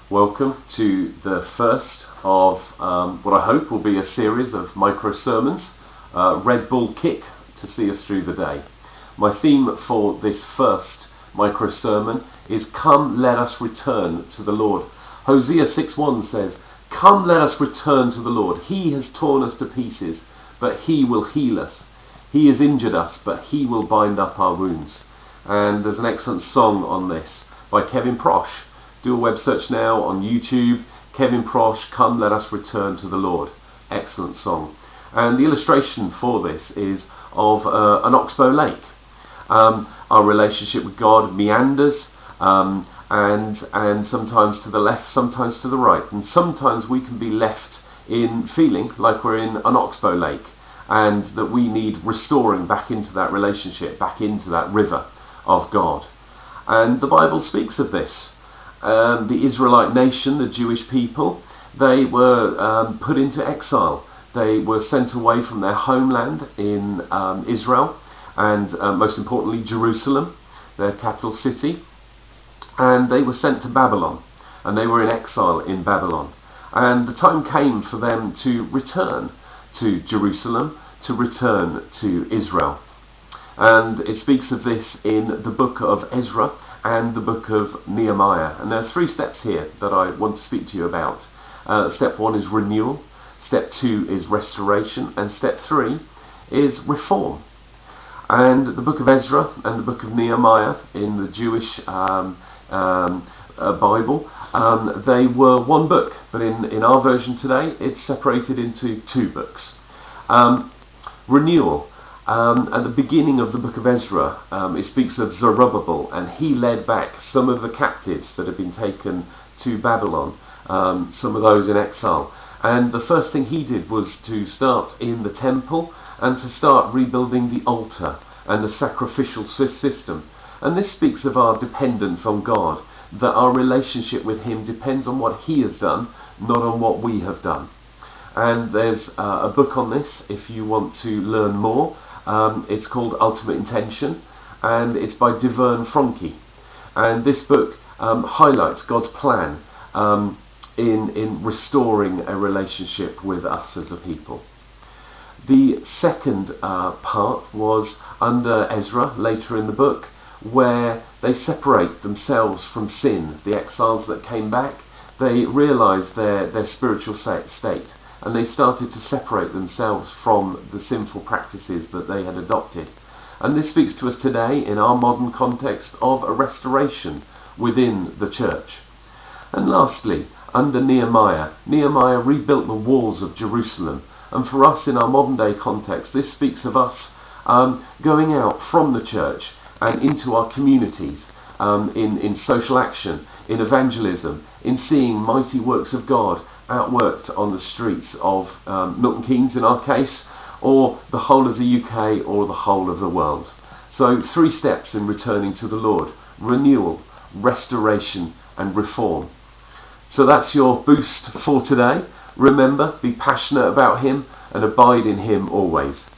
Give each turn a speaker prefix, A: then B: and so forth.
A: Welcome to the first of what I hope will be a series of micro sermons, Red Bull Kick to see us through the day. My theme for this first micro sermon is Come, let us return to the Lord. Hosea 6:1 says, Come, let us return to the Lord. He has torn us to pieces, but he will heal us. He has injured us, but he will bind up our wounds. And there's an excellent song on this by Kevin Prosh. Do a web search now on YouTube. Kevin Prosh, Come, let us return to the Lord. Excellent song. And the illustration for this is of an oxbow lake. Our relationship with God meanders, and sometimes to the left, sometimes to the right. And sometimes we can be left in feeling like we're in an oxbow lake, and that we need restoring back into that relationship, back into that river of God. And the Bible speaks of this. The Israelite nation, the Jewish people, they were put into exile. They were sent away from their homeland in Israel, and most importantly Jerusalem, their capital city, and they were sent to Babylon, and they were in exile in Babylon. And the time came for them to return to Jerusalem, to return to Israel. And it speaks of this in the book of Ezra and the book of Nehemiah. And there are three steps here that I want to speak to you about. Step 1 is renewal, step 2 is restoration, and step 3 is reform. And the book of Ezra and the book of Nehemiah in the Jewish Bible, they were one book, but in our version today it's separated into two books. Renewal. At the beginning of the book of Ezra, it speaks of Zerubbabel, and he led back some of the captives that had been taken to Babylon, some of those in exile. And the first thing he did was to start in the temple and to start rebuilding the altar and the sacrificial system. And this speaks of our dependence on God, that our relationship with him depends on what he has done, not on what we have done. And there's a book on this if you want to learn more. It's called Ultimate Intention, and it's by DeVern Franke. And this book highlights God's plan in restoring a relationship with us as a people. The second part was under Ezra, later in the book, where they separate themselves from sin. The exiles that came back, they realised their spiritual state, and they started to separate themselves from the sinful practices that they had adopted. And this speaks to us today in our modern context of a restoration within the church. And lastly, under Nehemiah rebuilt the walls of Jerusalem. And for us in our modern day context, this speaks of us going out from the church and into our communities, in social action, in evangelism, in seeing mighty works of God outworked on the streets of Milton Keynes in our case, or the whole of the UK, or the whole of the world. So 3 steps in returning to the Lord: renewal, restoration, and reform. So that's your boost for today. Remember, be passionate about him and abide in him always.